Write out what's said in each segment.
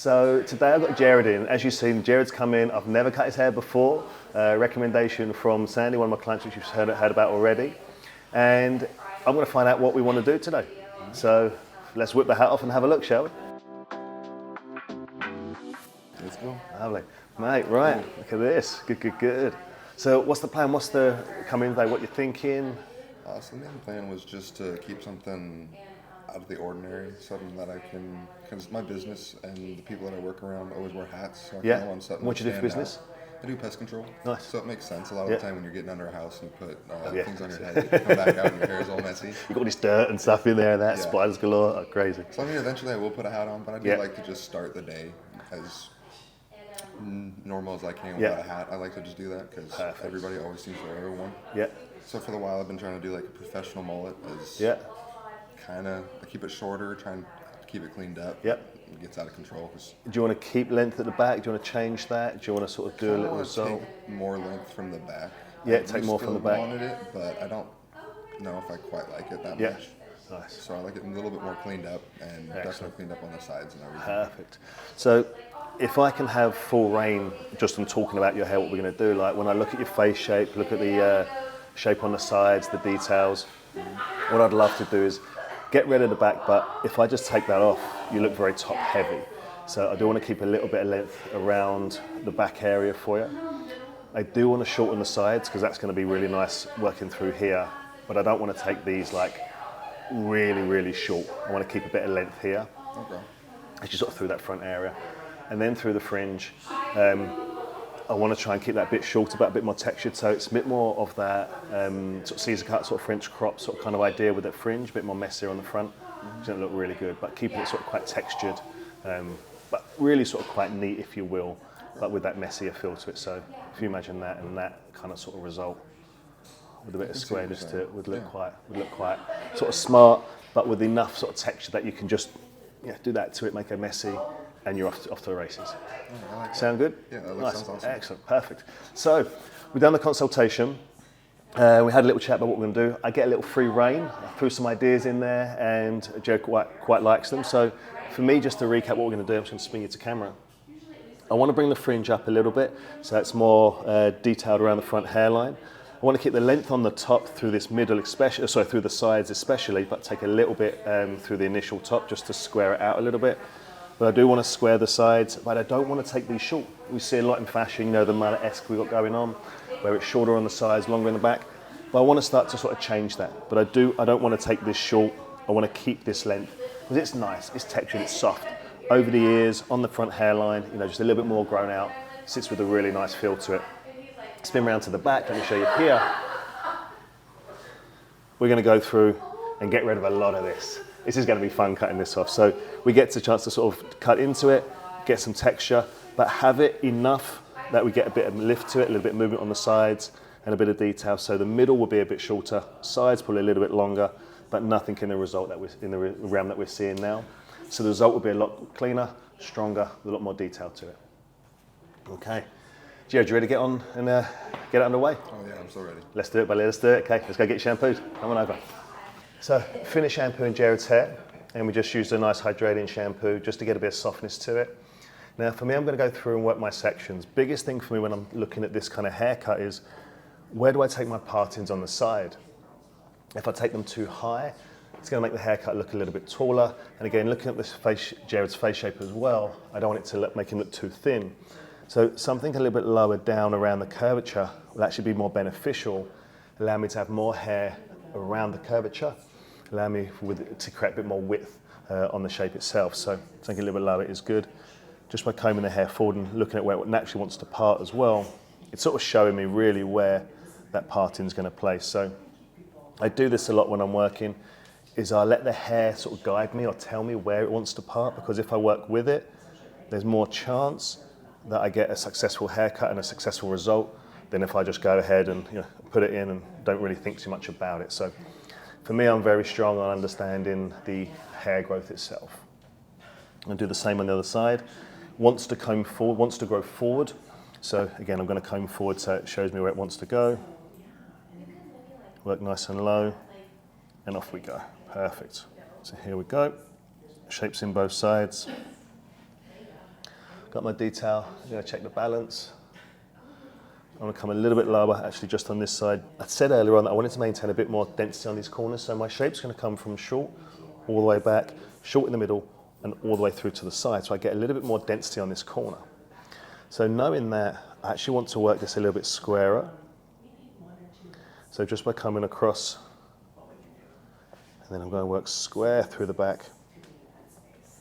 So today I've got Jared in. As you've seen, Jared's come in. I've never cut his hair before. Recommendation from Sandy, one of my clients, which you've heard about already. And I'm going to find out what we want to do today. So let's whip the hat off and have a look, shall we? Let's go. Lovely. Mate, right, look at this. Good, good, good. So what's the plan? What's the coming in today? What you're thinking? So the main plan was just to keep something out of the ordinary, something that I can, because my business and the people that I work around always wear hats. So I Yeah. want something What do you do for business? I do pest control. Nice. So it makes sense. A lot of the time when you're getting under a house and you put things on your head, you come back out and your hair is all messy. You've got all this dirt and stuff in there, that spiders galore, oh, crazy. So I mean, eventually I will put a hat on, but I do like to just start the day as normal as I can without a hat. I like to just do that because everybody always seems to wear one. Yeah. So for the while I've been trying to do like a professional mullet. Kind of, I keep it shorter, trying to keep it cleaned up. Yep. It gets out of control. Do you want to keep length at the back? Do you want to change that? Do you want to sort of do a little result? Take more length from the back. Yeah, take more from the back. I wanted it, but I don't know if I quite like it that much. Nice. So I like it a little bit more cleaned up and definitely cleaned up on the sides and everything. Perfect. So if I can have full reign just on talking about your hair, what we're going to do, like when I look at your face shape, look at the shape on the sides, the details, what I'd love to do is get rid of the back, but if I just take that off, you look very top heavy. So I do want to keep a little bit of length around the back area for you. I do want to shorten the sides because that's going to be really nice working through here, but I don't want to take these like really, really short. I want to keep a bit of length here. Okay. As you sort of through that front area. And then through the fringe, I want to try and keep that a bit shorter, but a bit more textured. So it's a bit more of that sort of Caesar cut, sort of French crop sort of kind of idea with that fringe, a bit more messier on the front. It's going to look really good, but keeping it sort of quite textured, but really sort of quite neat, if you will, but with that messier feel to it. So if you imagine that and that kind of sort of result with a bit of squareness to it, would look quite sort of smart, but with enough sort of texture that you can just do that to it, make it messy, and you're off to the races. I like Sound good? Yeah, that nice. sounds awesome. Excellent, perfect. So we've done the consultation. We had a little chat about what we're going to do. I get a little free reign. I threw some ideas in there, and Joe quite likes them. So for me, just to recap what we're going to do, I'm just going to spin you to camera. I want to bring the fringe up a little bit, so it's more detailed around the front hairline. I want to keep the length on the top through this middle, especially, through the sides especially, but take a little bit through the initial top just to square it out a little bit. But I do want to square the sides, but I don't want to take these short. We see a lot in fashion, the mullet-esque we've got going on, where it's shorter on the sides, longer in the back. But I want to start to sort of change that. But I don't want to take this short. I want to keep this length because it's nice, it's textured, it's soft. Over the ears, on the front hairline, just a little bit more grown out, sits with a really nice feel to it. Spin around to the back, let me show you here. We're going to go through and get rid of a lot of this. This is going to be fun cutting this off. So we get a chance to sort of cut into it, get some texture, but have it enough that we get a bit of lift to it, a little bit of movement on the sides and a bit of detail. So the middle will be a bit shorter, sides probably a little bit longer, but nothing in the result that in the realm that we're seeing now. So the result will be a lot cleaner, stronger, with a lot more detail to it. Okay. Jared, you ready to get on and get it underway? Oh yeah, I'm so ready. Let's do it, buddy, let's do it. Okay, let's go get shampooed. Come on over. So finish shampooing Jared's hair, and we just used a nice hydrating shampoo just to get a bit of softness to it. Now for me, I'm going to go through and work my sections. Biggest thing for me when I'm looking at this kind of haircut is, where do I take my partings on the side? If I take them too high, it's going to make the haircut look a little bit taller. And again, looking at this Jared's face shape as well, I don't want it to make him look too thin. So something a little bit lower down around the curvature will actually be more beneficial, allow me to have more hair around the curvature, allow me to create a bit more width on the shape itself. So something a little bit lower is good. Just by combing the hair forward and looking at where it naturally wants to part as well, it's sort of showing me really where that parting is going to place. So I do this a lot when I'm working, is I let the hair sort of guide me or tell me where it wants to part, because if I work with it, there's more chance that I get a successful haircut and a successful result than if I just go ahead and put it in and don't really think too much about it. So for me, I'm very strong on understanding the hair growth itself. I'll do the same on the other side. Wants to comb forward, wants to grow forward. So again, I'm going to comb forward so it shows me where it wants to go. Work nice and low, and off we go. Perfect. So here we go. Shapes in both sides. got my detail. I'm going to check the balance. I'm going to come a little bit lower, actually, just on this side. I said earlier on that I wanted to maintain a bit more density on these corners, so my shape's going to come from short all the way back, short in the middle, and all the way through to the side, so I get a little bit more density on this corner. So knowing that, I actually want to work this a little bit squarer. So just by coming across, and then I'm going to work square through the back.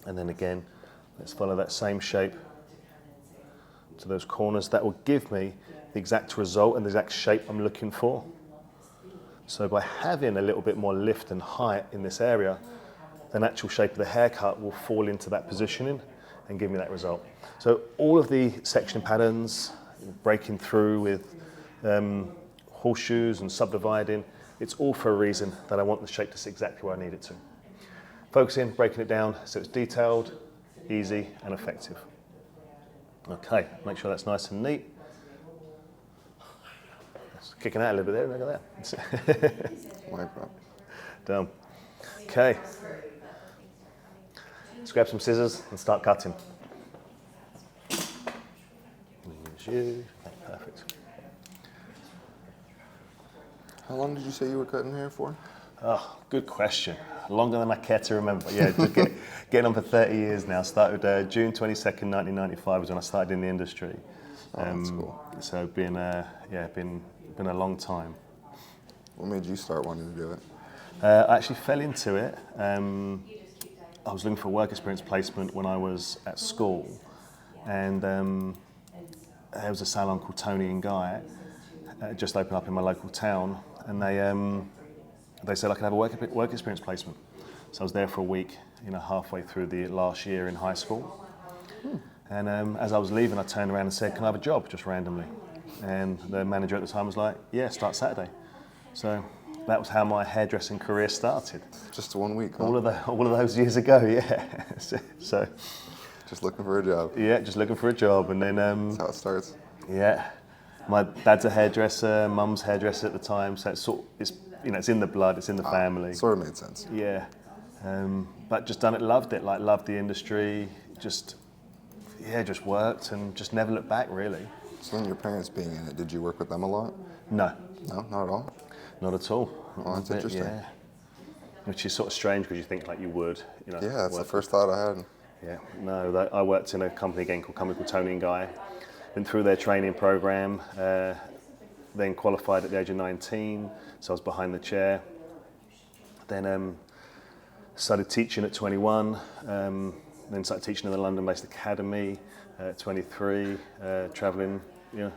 And then again, let's follow that same shape to those corners. That will give me the exact result and the exact shape I'm looking for. So by having a little bit more lift and height in this area, the natural shape of the haircut will fall into that positioning and give me that result. So all of the sectioning patterns, breaking through with horseshoes and subdividing, it's all for a reason, that I want the shape to sit exactly where I need it to. Focusing, breaking it down so it's detailed, easy and effective. Okay, make sure that's nice and neat. It's kicking out a little bit there, look at that. Like that. Done. Okay. Let's grab some scissors and start cutting. Use you. Okay, perfect. How long did you say you were cutting hair for? Oh, good question. Longer than I care to remember. Yeah, just getting on for 30 years now. Started June 22nd, 1995 was when I started in the industry. That's cool. So been a long time. What made you start wanting to do it? I actually fell into it. I was looking for work experience placement when I was at school, and there was a salon called Tony and Guy, just opened up in my local town, and they said I could have a work experience placement. So I was there for a week, halfway through the last year in high school. And as I was leaving, I turned around and said, "Can I have a job?" just randomly. And the manager at the time was like, "Yeah, start Saturday." So that was how my hairdressing career started. Just 1 week, huh? All of those years ago, yeah. So just looking for a job. yeah, just looking for a job, and then That's how it starts. yeah, my dad's a hairdresser, mum's hairdresser at the time, so it's in the blood, it's in the family. Sort of made sense. Yeah, but just done it, loved it, loved the industry, just worked and just never looked back really. So then your parents being in it, did you work with them a lot? No, No, not at all? Not at all. Oh, that's interesting. Yeah. Which is sort of strange because you think like you would, Yeah, that's the first thought I had. Yeah, no, I worked in a company called Tony and Guy. Went through their training program, then qualified at the age of 19, so I was behind the chair. Then started teaching at 21, then started teaching in the London-based academy at 23, travelling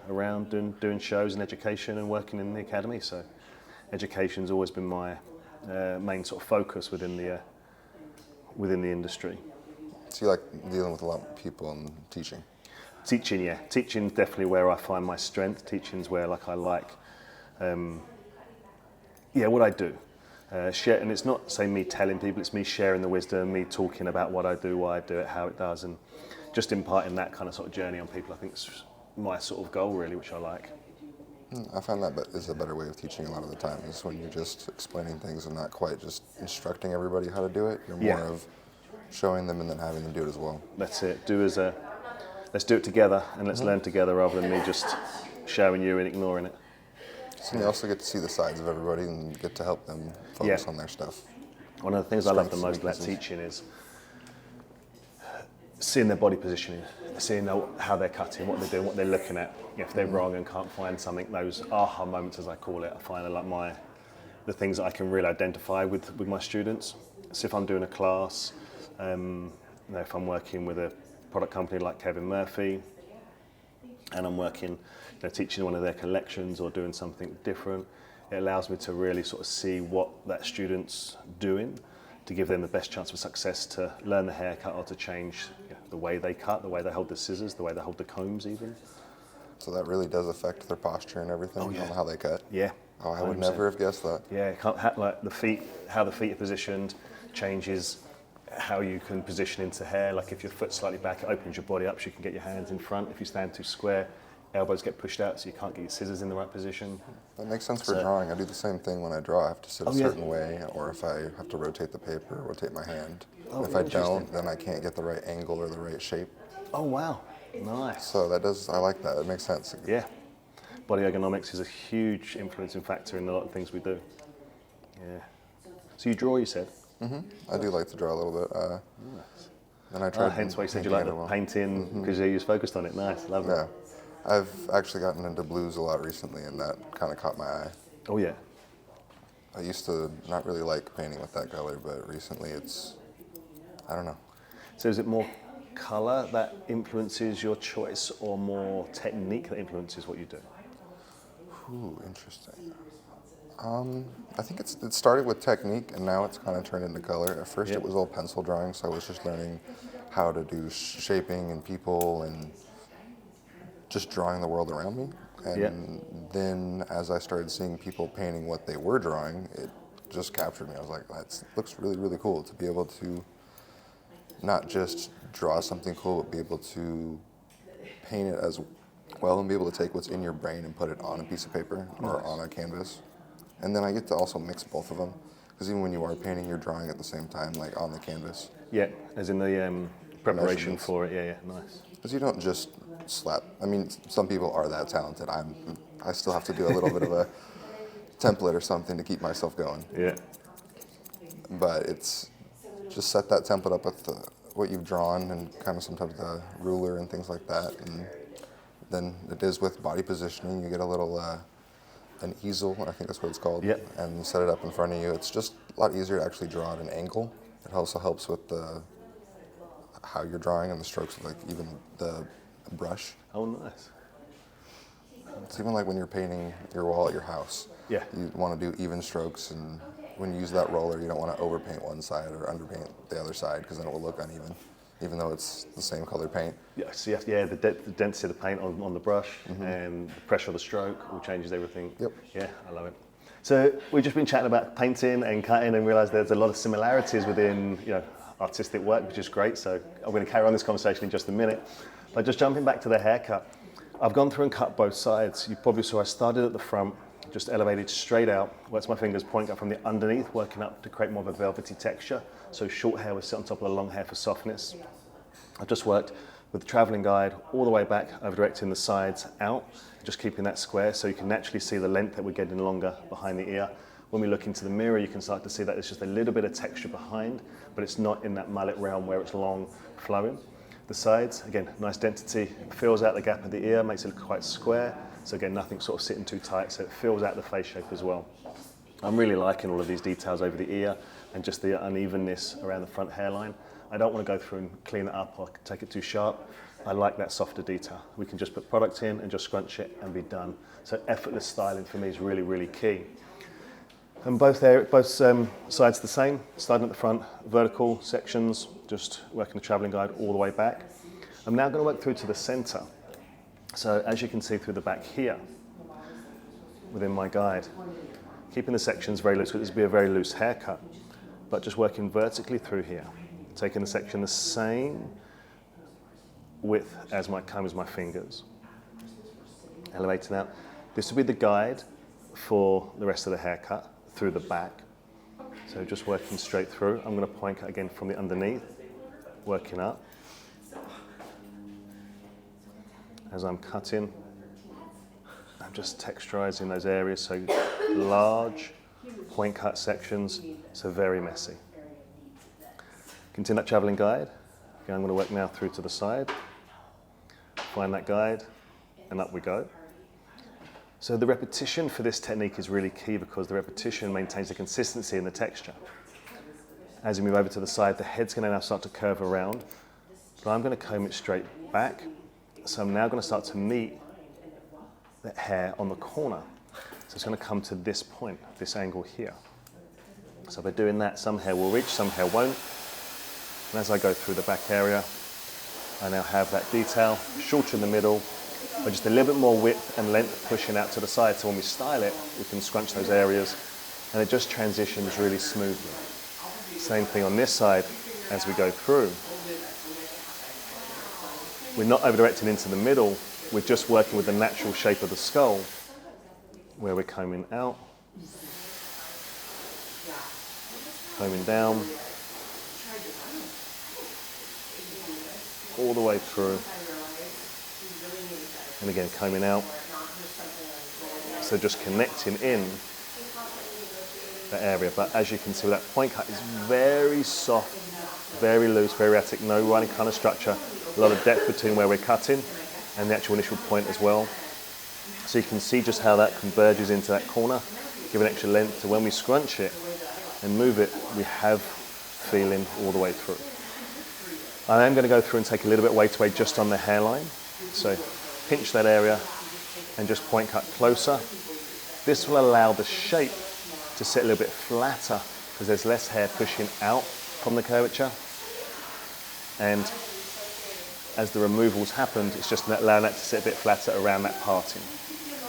around doing shows and education and working in the academy. So education's always been my main sort of focus within the industry. So you like dealing with a lot of people and teaching? Teaching, yeah. Teaching's definitely where I find my strength. Teaching's where I like, what I do. Share, and it's not, say, me telling people, it's me sharing the wisdom, me talking about what I do, why I do it, how it does, and just imparting that kind of sort of journey on people. I think it's my sort of goal, really, which I like. I find that is a better way of teaching a lot of the time, is when you're just explaining things and not quite just instructing everybody how to do it. You're more of showing them and then having them do it as well. That's it. Let's do it together and let's learn together rather than me just showing you and ignoring it. So you also get to see the sides of everybody and get to help them focus on their stuff. One of the things I love the most about teaching is seeing their body positioning, seeing how they're cutting, what they're doing, what they're looking at. If they're wrong and can't find something, those aha moments, as I call it, I find are like the things that I can really identify with my students. So if I'm doing a class, if I'm working with a product company like Kevin Murphy, and I'm working, teaching one of their collections or doing something different, it allows me to really sort of see what that student's doing to give them the best chance of success to learn the haircut or to change the way they cut, the way they hold the scissors, the way they hold the combs even. So that really does affect their posture and everything on how they cut? Yeah. Oh, I would never have guessed that. Yeah, like the feet, how the feet are positioned changes how you can position into hair. Like if your foot's slightly back, it opens your body up so you can get your hands in front. If you stand too square, elbows get pushed out so you can't get your scissors in the right position. That makes sense for drawing. I do the same thing when I draw. I have to sit a certain way, or if I have to rotate the paper, rotate my hand. If I don't, then I can't get the right angle or the right shape. Oh, wow. Nice. So I like that. It makes sense. Yeah. Body ergonomics is a huge influencing factor in a lot of things we do. Yeah. So you draw, you said? I do like to draw a little bit. Nice. And I tried Hence why you said you painting like it the painting, because you was focused on it. Nice, love Yeah. it. I've actually gotten into blues a lot recently, and that kind of caught my eye. Oh yeah. I used to not really like painting with that color, but recently I don't know. So is it more color that influences your choice, or more technique that influences what you do? Ooh, interesting. I think it started with technique, and now it's kind of turned into color. At first, Yeah. it was all pencil drawing, so I was just learning how to do shaping and people and just drawing the world around me. And Yeah. then, as I started seeing people painting what they were drawing, it just captured me. I was like, that looks really, really cool to be able to not just draw something cool, but be able to paint it as well and be able to take what's in your brain and put it on a piece of paper or on a canvas. And then I get to also mix both of them, because even when you are painting, you're drawing at the same time, like on the canvas. Yeah, as in the preparation Measurements. for it. Yeah, yeah, nice. Because you don't just slap. I mean, some people are that talented. I still have to do a little bit of a template or something to keep myself going. Yeah. But it's just set that template up with what you've drawn and kind of sometimes the ruler and things like that. And then it is with body positioning. You get a little an easel, I think that's what it's called, Yep. and you set it up in front of you. It's just a lot easier to actually draw at an angle. It also helps with how you're drawing and the strokes of like even the brush. Oh, nice. It's even like when you're painting your wall at your house. Yeah. You want to do even strokes, and when you use that roller, you don't want to overpaint one side or underpaint the other side, because then it will look uneven, even though it's the same color paint. Yeah, so the density of the paint on the brush and the pressure of the stroke all changes everything. Yep. Yeah, I love it. So we've just been chatting about painting and cutting and realised there's a lot of similarities within artistic work, which is great. So I'm going to carry on this conversation in just a minute. But just jumping back to the haircut, I've gone through and cut both sides. You probably saw I started at the front, just elevated straight out, worked my fingers pointing up from the underneath, working up to create more of a velvety texture. So short hair was sit on top of the long hair for softness. I've just worked with the travelling guide all the way back, over directing the sides out, just keeping that square so you can naturally see the length that we're getting longer behind the ear. When we look into the mirror, you can start to see that there's just a little bit of texture behind, but it's not in that mullet realm where it's long, flowing. The sides, again, nice density, fills out the gap of the ear, makes it look quite square. So again, nothing sort of sitting too tight, so it fills out the face shape as well. I'm really liking all of these details over the ear and just the unevenness around the front hairline. I don't want to go through and clean it up or take it too sharp. I like that softer detail. We can just put product in and just scrunch it and be done. So effortless styling for me is really, really key. And both sides the same, starting at the front, vertical sections, just working the travelling guide all the way back. I'm now going to work through to the centre. So as you can see through the back here, within my guide, keeping the sections very loose, because this will be a very loose haircut, but just working vertically through here, taking the section the same width as my comb as my fingers. Elevating out. This will be the guide for the rest of the haircut through the back. So just working straight through. I'm going to point again from the underneath, working up. As I'm cutting, I'm just texturizing those areas, so large point cut sections, so very messy. Continue that travelling guide. Again, I'm going to work now through to the side, find that guide, and up we go. So the repetition for this technique is really key, because the repetition maintains the consistency in the texture. As you move over to the side, the head's going to now start to curve around, but I'm going to comb it straight back. So I'm now going to start to meet that hair on the corner. So it's going to come to this point, this angle here. So by doing that, some hair will reach, some hair won't. And as I go through the back area, I now have that detail, shorter in the middle, but just a little bit more width and length pushing out to the side. So when we style it, we can scrunch those areas, and it just transitions really smoothly. Same thing on this side as we go through. We're not over-directing into the middle, we're just working with the natural shape of the skull, where we're combing out, combing down, all the way through, And again, combing out. So just connecting in that area. But as you can see, that point cut is very soft, very loose, very erratic, no running kind of structure. A lot of depth between where we're cutting and the actual initial point as well. So you can see just how that converges into that corner, give an extra length. So when we scrunch it and move it, we have feeling all the way through. I am going to go through and take a little bit of weight away just on the hairline. So pinch that area and just point cut closer. This will allow the shape to sit a little bit flatter because there's less hair pushing out from the curvature. And as the removals happened, it's just allowing that to sit a bit flatter around that parting.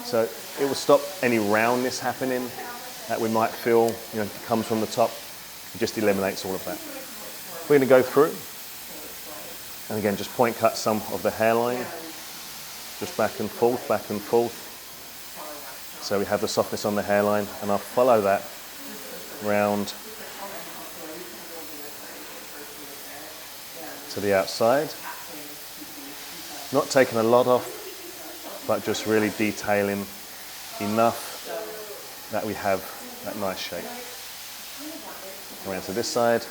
So it will stop any roundness happening that we might feel, if it comes from the top. It just eliminates all of that. We're going to go through and again just point cut some of the hairline, just back and forth, back and forth. So we have the softness on the hairline, and I'll follow that round to the outside. Not taking a lot off, but just really detailing enough that we have that nice shape. Around to this side.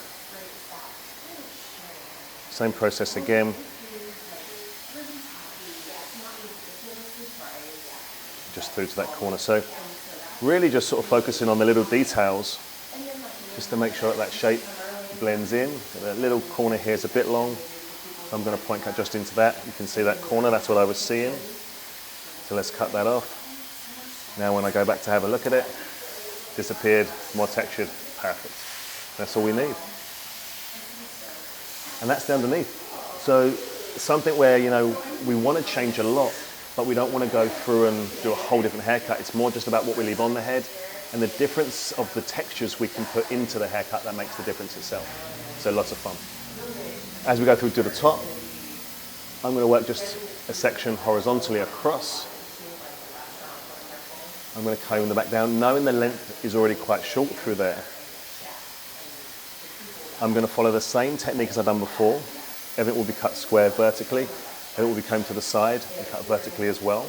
Same process again. Just through to that corner. So really just sort of focusing on the little details just to make sure that shape blends in. That little corner here is a bit long. So I'm going to point cut just into that. You can see that corner, that's what I was seeing. So let's cut that off. Now when I go back to have a look at it, disappeared, more textured, perfect. That's all we need. And that's the underneath. So something where, we want to change a lot, but we don't want to go through and do a whole different haircut. It's more just about what we leave on the head and the difference of the textures we can put into the haircut that makes the difference itself. So lots of fun. As we go through to the top, I'm going to work just a section horizontally across. I'm going to comb the back down, knowing the length is already quite short through there. I'm going to follow the same technique as I've done before. Everything will be cut square vertically. Everything will be combed to the side and cut vertically as well.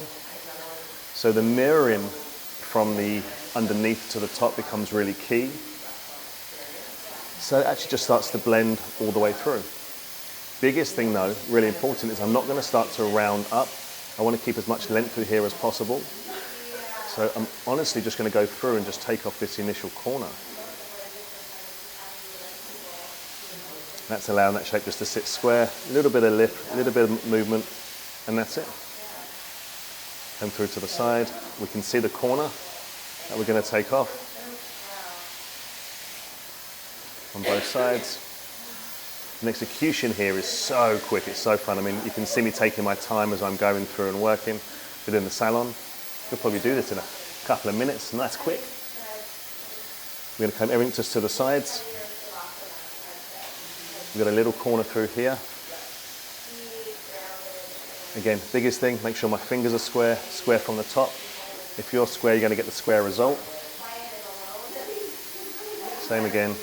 So the mirroring from the underneath to the top becomes really key. So it actually just starts to blend all the way through. Biggest thing though, really important, is I'm not going to start to round up. I want to keep as much length through here as possible. So I'm honestly just going to go through and just take off this initial corner. That's allowing that shape just to sit square, a little bit of lift, a little bit of movement, and that's it. Come through to the side. We can see the corner that we're going to take off on both sides. The execution here is so quick, it's so fun. I mean, you can see me taking my time as I'm going through and working within the salon. You'll probably do this in a couple of minutes, and that's quick. We're going to comb everything just to the sides. We've got a little corner through here. Again, biggest thing, make sure my fingers are square from the top. If you're square, you're going to get the square result. Same again.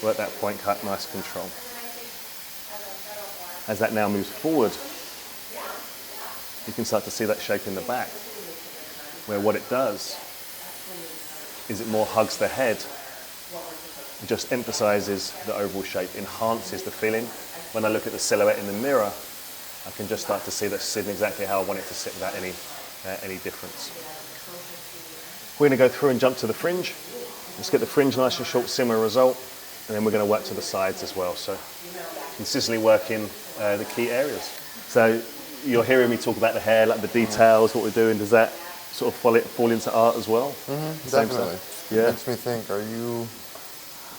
Work that point cut, nice control. As that now moves forward, you can start to see that shape in the back, where what it does is it more hugs the head. It just emphasizes the overall shape, enhances the feeling. When I look at the silhouette in the mirror, I can just start to see that sitting exactly how I want it to sit without any difference. We're going to go through and jump to the fringe. Let's get the fringe nice and short, similar result, and then we're going to work to the sides as well. So consistently working the key areas. So you're hearing me talk about the hair, like the details, what we're doing. Does that sort of fall into art as well? Mm-hmm, definitely. Yeah. It makes me think,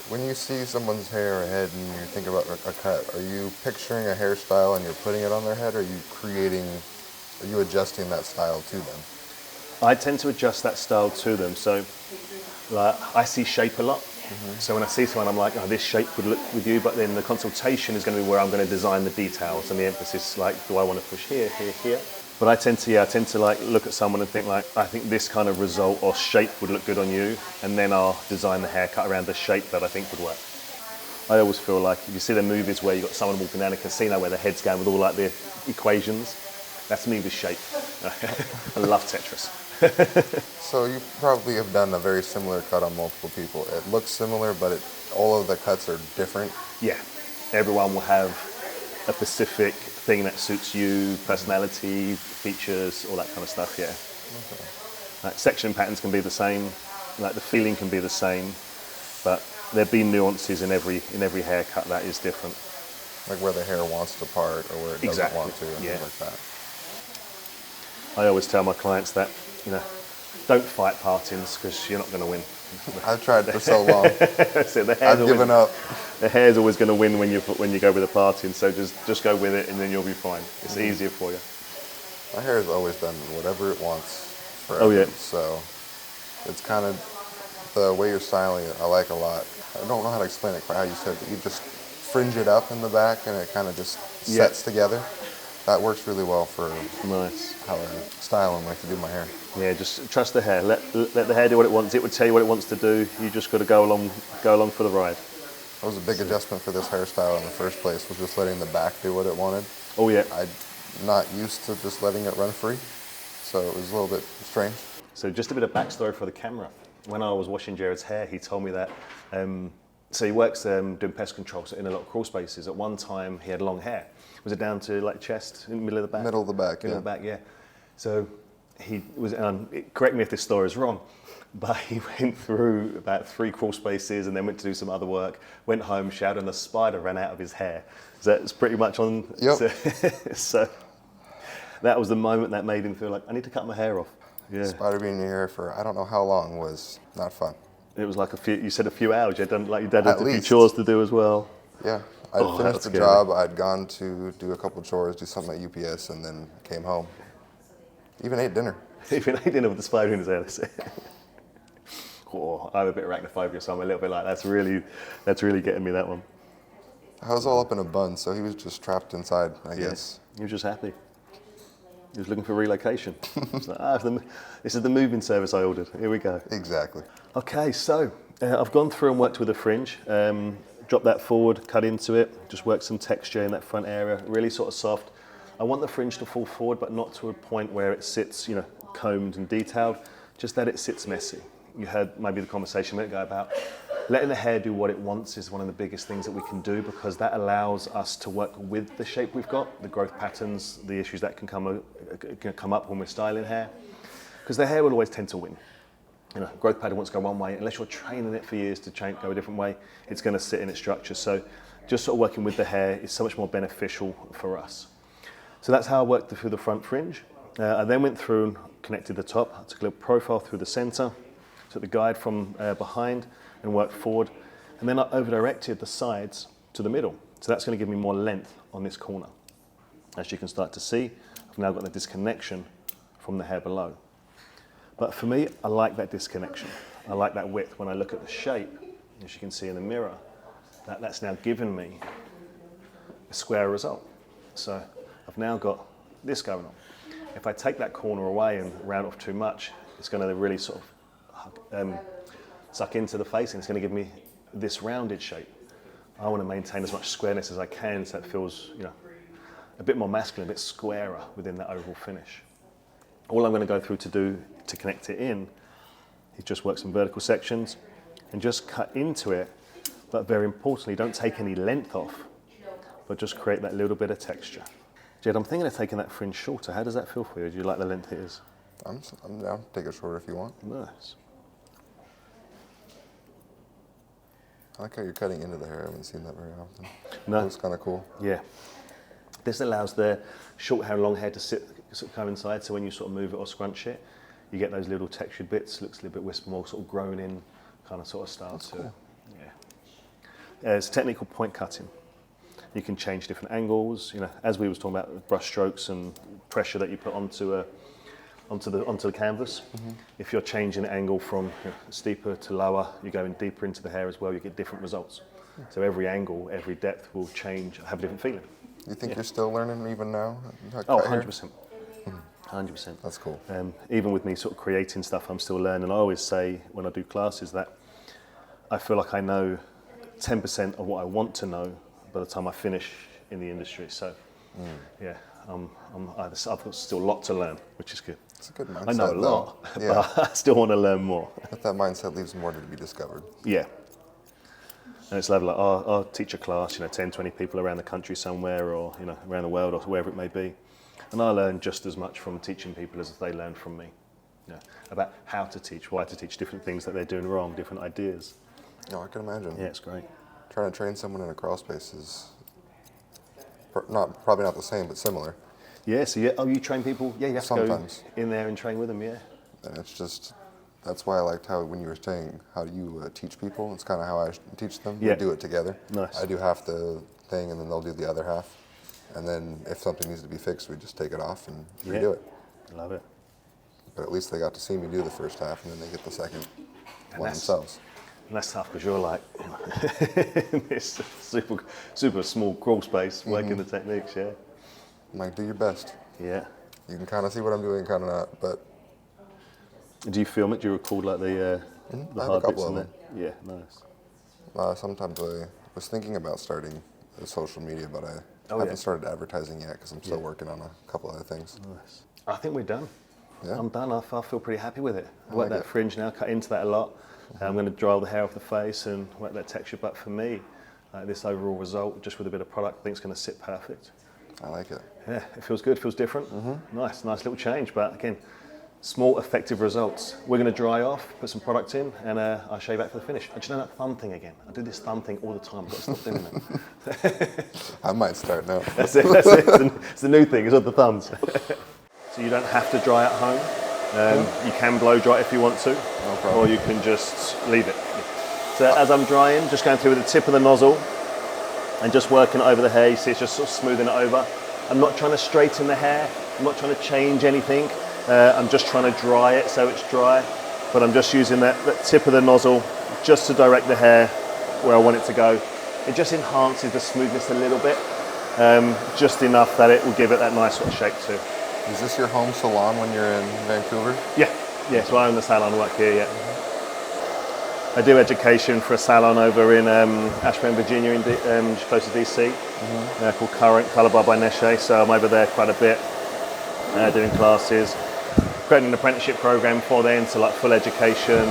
when you see someone's hair or head and you think about a cut, are you picturing a hairstyle and you're putting it on their head, or are you adjusting that style to them? I tend to adjust that style to them. So like, I see shape a lot. Mm-hmm. So when I see someone, I'm like, oh, this shape would look with you, but then the consultation is going to be where I'm going to design the details and the emphasis, like, do I want to push here, here, here? But I tend to like look at someone and think like, I think this kind of result or shape would look good on you, and then I'll design the haircut around the shape that I think would work. I always feel like if you see the movies where you've got someone walking down a casino where the head's going with all like the equations, that's me with shape. I love Tetris. So you probably have done a very similar cut on multiple people. It looks similar, but all of the cuts are different. Yeah, everyone will have a specific thing that suits you, personality, features, all that kind of stuff, yeah. Okay. Like section patterns can be the same, like the feeling can be the same, but there'd be nuances in every haircut that is different. Like where the hair wants to part or where it doesn't want to, and things like that. I always tell my clients that, don't fight partings because you're not going to win. I've tried for so long. So I've given up. The hair's always going to win when you go with a parting, so just go with it and then you'll be fine. It's easier for you. My hair has always done whatever it wants forever. Oh yeah. So it's kind of the way you're styling it, I like a lot. I don't know how to explain it quite how you said it, but you just fringe it up in the back and it kind of just sets together. That works really well for how I style and like to do my hair. Yeah, just trust the hair. Let the hair do what it wants. It would tell you what it wants to do. You just got to go along for the ride. That was a big adjustment for this hairstyle in the first place, was just letting the back do what it wanted. Oh yeah. I'm not used to just letting it run free, so it was a little bit strange. So just a bit of backstory for the camera. When I was washing Jared's hair, he told me that, so he works doing pest control, so in a lot of crawl spaces. At one time, he had long hair. Was it down to like chest, in the middle of the back? Middle of the back, Middle of the back, yeah. So he was, correct me if this story is wrong, but he went through about 3 crawl spaces and then went to do some other work, went home, showered, and a spider ran out of his hair. So that's pretty much on. Yep. So that was the moment that made him feel like, I need to cut my hair off. Yeah. Spider being in your hair for I don't know how long was not fun. It was like you said a few hours. You had done, like your dad had At a few least. chores to do as well. Yeah, I'd that finished was the scary. job, I'd gone to do a couple chores, do something at UPS, and then came home. Even ate dinner. Even ate dinner with the spider in his hair. Oh, I have a bit of arachnophobia, so I'm a little bit like, that's really getting me, that one. I was all up in a bun, so he was just trapped inside, I guess. He was just happy. He was looking for relocation. So, this is the moving service I ordered. Here we go. Exactly. Okay, so I've gone through and worked with a fringe. Drop that forward, cut into it, just work some texture in that front area, really sort of soft. I want the fringe to fall forward, but not to a point where it sits, combed and detailed, just that it sits messy. You heard maybe the conversation a minute ago about letting the hair do what it wants is one of the biggest things that we can do, because that allows us to work with the shape we've got, the growth patterns, the issues that can come up when we're styling hair, because the hair will always tend to win. Growth pattern wants to go one way, unless you're training it for years to go a different way, it's going to sit in its structure. So just sort of working with the hair is so much more beneficial for us. So that's how I worked through the front fringe. I then went through and connected the top. I took a little profile through the center, took the guide from behind and worked forward. And then I over-directed the sides to the middle. So that's going to give me more length on this corner. As you can start to see, I've now got the disconnection from the hair below. But for me, I like that disconnection. I like that width. When I look at the shape, as you can see in the mirror, that's now given me a square result. So I've now got this going on. If I take that corner away and round off too much, it's going to really sort of suck into the face, and it's going to give me this rounded shape. I want to maintain as much squareness as I can, so it feels, a bit more masculine, a bit squarer within that overall finish. All I'm going to go through to do to connect it in is just work some vertical sections and just cut into it, but very importantly, don't take any length off, but just create that little bit of texture. Jed, I'm thinking of taking that fringe shorter. How does that feel for you? Do you like the length it is? I'm down. Take it shorter if you want. Nice. I like how you're cutting into the hair. I haven't seen that very often. No. It's kind of cool. Yeah. This allows the short hair and long hair to sort of coincide, so when you sort of move it or scrunch it, you get those little textured bits. Looks a little bit wisp, more sort of grown in kind of sort of style. That's to cool. it. Yeah. It's technical point cutting. You can change different angles. As we was talking about brush strokes and pressure that you put onto the canvas. Mm-hmm. If you're changing the angle from steeper to lower, you're going deeper into the hair as well. You get different results. Yeah. So every angle, every depth will change, have a different feeling. You think you're still learning even now? Oh, 100%. 100%. That's cool. Even with me sort of creating stuff, I'm still learning. I always say when I do classes that I feel like I know 10% of what I want to know by the time I finish in the industry. So, yeah, I've got still a lot to learn, which is good. It's a good mindset. I know a lot, Yeah. but I still want to learn more. But that mindset leaves more to be discovered. Yeah. And it's level like, I'll teach a class, 10, 20 people around the country somewhere, or, around the world, or wherever it may be. And I learn just as much from teaching people as they learn from me. About how to teach, why to teach, different things that they're doing wrong, different ideas. No, I can imagine. Yeah, it's great. Trying to train someone in a crawl space is probably not the same, but similar. Yeah, so you train people? Yeah, you have Sometimes. to go in there and train with them, yeah. And it's just, that's why I liked how, when you were saying, how do you teach people? It's kind of how I teach them. Yeah. We do it together. Nice. I do half the thing, and then they'll do the other half. And then if something needs to be fixed, we just take it off and redo it. Love it. But at least they got to see me do the first half, and then they get the second one that's- themselves. And that's tough because you're like in this super small crawl space, working the techniques, yeah. I'm like, do your best. Yeah. You can kind of see what I'm doing, kind of not, but Do you film it? Do you record like the I have a hard bits couple in of there? Yeah, nice. sometimes I was thinking about starting social media, but I Oh, haven't yeah. started advertising yet because I'm still working on a couple other things. Nice. I think we're done. Yeah. I'm done. I feel pretty happy with it. I I work like that it. fringe now, cut into that a lot. I'm going to dry all the hair off the face and work that texture. But for me, this overall result, just with a bit of product, I think it's going to sit perfect. I like it. Yeah, it feels good, feels different. Nice little change. But again, small, effective results. We're going to dry off, put some product in, and I'll show you back for the finish. I just know that thumb thing again. I do this thumb thing all the time. I've got to stop doing it. I might start now. That's it. It's the new thing, is with the thumbs. So you don't have to dry at home. You can blow dry if you want to, problem. or you can just leave it. So as I'm drying, just going through with the tip of the nozzle and just working it over the hair. You see it's just sort of smoothing it over. I'm not trying to straighten the hair. I'm not trying to change anything. I'm just trying to dry it so it's dry. But I'm just using that tip of the nozzle just to direct the hair where I want it to go. It just enhances the smoothness a little bit, just enough that it will give it that nice sort of shape too. Is this your home salon when you're in Vancouver? Yeah, so I own the salon, I work here, yeah. I do education for a salon over in Ashburn, Virginia, just close to DC, called Current, Colour Bar by Neshe, so I'm over there quite a bit, doing classes, creating an apprenticeship program for them, so like full education,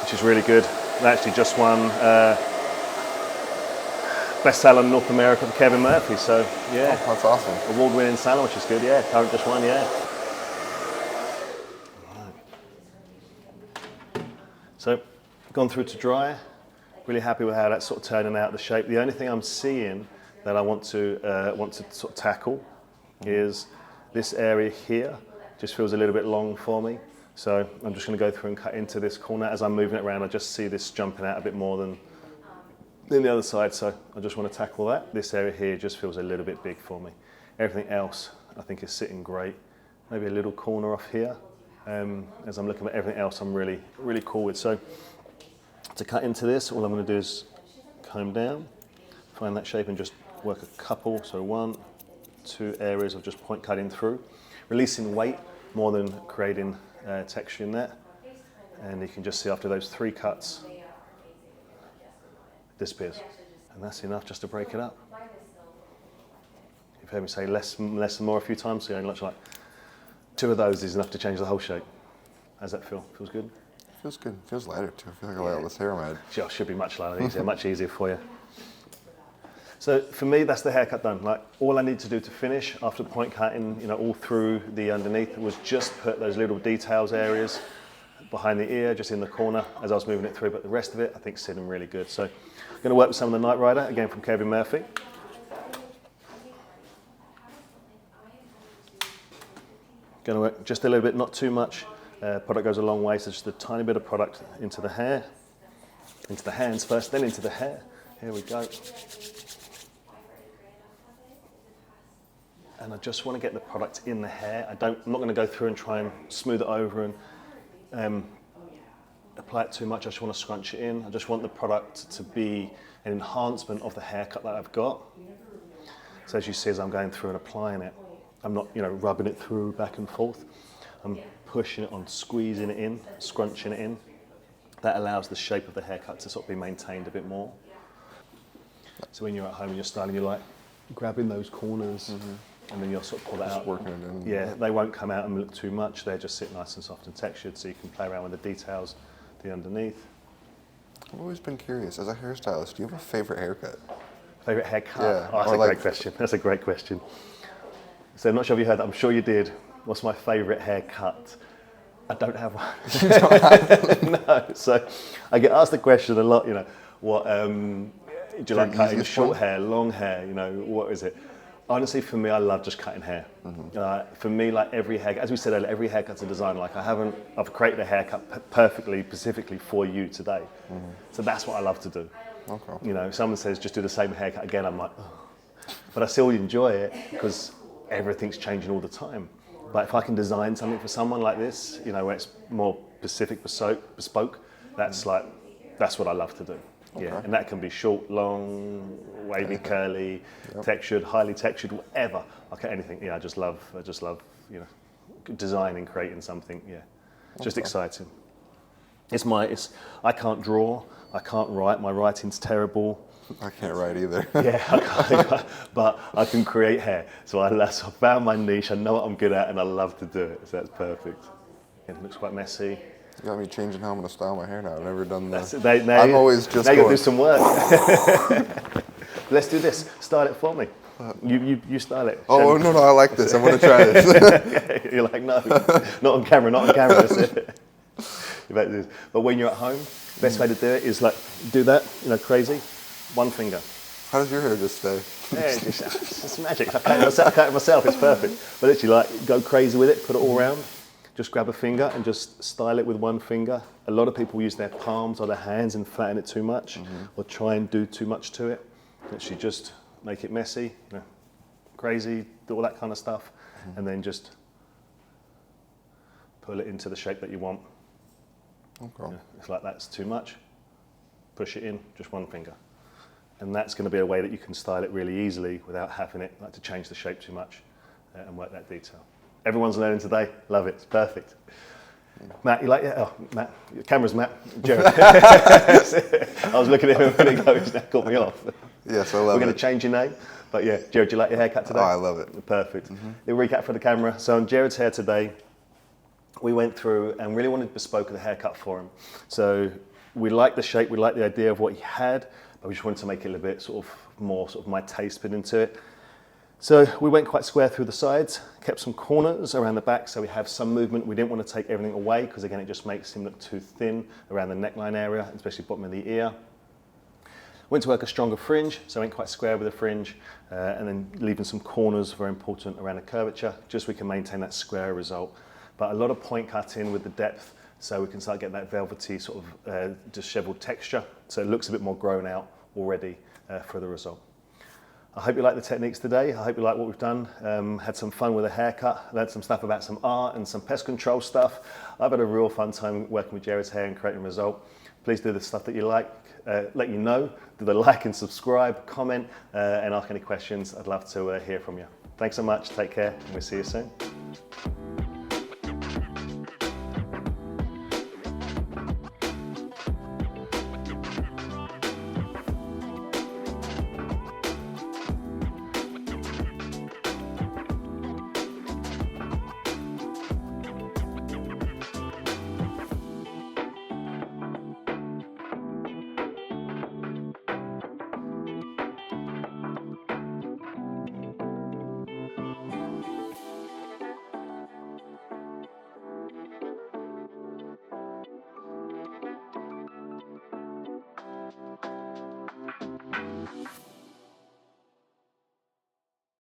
which is really good. I actually just won Best Salon in North America for Kevin Murphy, so yeah. Oh, that's awesome. Award-winning salon, which is good, yeah. Current just won, yeah. So, gone through to dry. Really happy with how that's sort of turning out the shape. The only thing I'm seeing that I want to sort of tackle is this area here. Just feels a little bit long for me. So I'm just going to go through and cut into this corner. As I'm moving it around, I just see this jumping out a bit more than the other side. So I just want to tackle that. This area here just feels a little bit big for me. Everything else I think is sitting great. Maybe a little corner off here. As I'm looking at everything else, I'm really cool with. So to cut into this, all I'm going to do is comb down, find that shape and just work a couple, so 1, 2 areas of just point cutting through, releasing weight more than creating texture in there. And you can just see after those 3 cuts, it disappears. And that's enough just to break it up. You've heard me say less and more a few times, so only like 2 of those is enough to change the whole shape. How's that feel? Feels good? Feels good. Feels lighter too. I feel like I got all this hair on my head. Sure, should be much lighter, easier, much easier for you. So for me, that's the haircut done. Like all I need to do to finish after the point cutting, all through the underneath, was just put those little details areas behind the ear, just in the corner as I was moving it through. But the rest of it, I think, is sitting really good. So I'm going to work with some of the Night Rider again from Kevin Murphy. Going to work just a little bit, not too much. Product goes a long way, so just a tiny bit of product into the hair, into the hands first, then into the hair. Here we go. And I just want to get the product in the hair. I'm not going to go through and try and smooth it over and apply it too much. I just want to scrunch it in. I just want the product to be an enhancement of the haircut that I've got. So as you see, as I'm going through and applying it, I'm not, rubbing it through back and forth. I'm pushing it on, squeezing it in, scrunching it in. that allows the shape of the haircut to sort of be maintained a bit more. So when you're at home and you're styling, you're like grabbing those corners and then you'll sort of pull that out. Working it in. Yeah, they won't come out and look too much. They just sit nice and soft and textured, so you can play around with the details, the underneath. I've always been curious, as a hairstylist, do you have a favorite haircut? Favorite haircut? Yeah. Oh, that's a great question. That's a great question. So I'm not sure if you heard that. I'm sure you did. What's my favorite haircut? I don't have one. No. So I get asked the question a lot. You know, what do you like cutting? Short hair, long hair? You know, what is it? Honestly, for me, I love just cutting hair. For me, like every haircut, as we said earlier, every haircut's a design. Like I've created a haircut perfectly, specifically for you today. So that's what I love to do. Okay. You know, if someone says just do the same haircut again, I'm like, oh. But I still enjoy it because everything's changing all the time. But if I can design something for someone like this, you know, where it's more specific, bespoke, that's what I love to do. Okay. Yeah, and that can be short, long, wavy, curly, textured, highly textured, whatever. I cut anything. Yeah, I just love, you know, designing, creating something. Yeah, it's just exciting. I can't draw, I can't write. My writing's terrible. I can't write either. Yeah, I can't, but I can create hair. So I found my niche. I know what I'm good at, and I love to do it. So that's perfect. It looks quite messy. You got me changing how I'm going to style my hair now. I've never done that. I'm always just now going. You got to do some work. Let's do this. Style it for me. You style it. Oh, no, I like this. I want to try this. You're like, no, not on camera, not on camera. That's it. But when you're at home, the best way to do it is like, do that, you know, crazy, one finger. How does your hair just stay? Yeah, it's just magic. I cut it myself, it's perfect. But literally, like, go crazy with it, put it all around. Just grab a finger and just style it with one finger. A lot of people use their palms or their hands and flatten it too much, or try and do too much to it. Literally just make it messy, you know, crazy, do all that kind of stuff, and then just pull it into the shape that you want. Okay. You know, it's like that's too much. Push it in, just one finger. And that's going to be a way that you can style it really easily without having it like to change the shape too much and work that detail. Everyone's learning today. Love it. It's perfect. Matt, you like it? Oh, Matt. Your camera's Matt. Jared. I was looking at him a minute ago. He's now caught me off. Yes, I love it. We're going to change your name. But yeah, Jared, do you like your haircut today? Oh, I love it. Perfect. The recap for the camera. So on Jared's hair today, we went through and really wanted to bespoke the haircut for him. So we liked the shape, we liked the idea of what he had, but we just wanted to make it a little bit more my taste put into it. So we went quite square through the sides, kept some corners around the back so we have some movement. We didn't want to take everything away because again it just makes him look too thin around the neckline area, especially bottom of the ear. Went to work a stronger fringe, so I went quite square with the fringe and then leaving some corners very important around the curvature, just so we can maintain that square result. But a lot of point cutting with the depth so we can start getting that velvety sort of disheveled texture, so it looks a bit more grown out already for the result. I hope you like the techniques today. I hope you like what we've done. Had some fun with a haircut, learned some stuff about some art and some pest control stuff. I've had a real fun time working with Jared's hair and creating a result. Please do the stuff that you like. Let you know. Do the like and subscribe, comment, and ask any questions. I'd love to hear from you. Thanks so much. Take care, and we'll see you soon.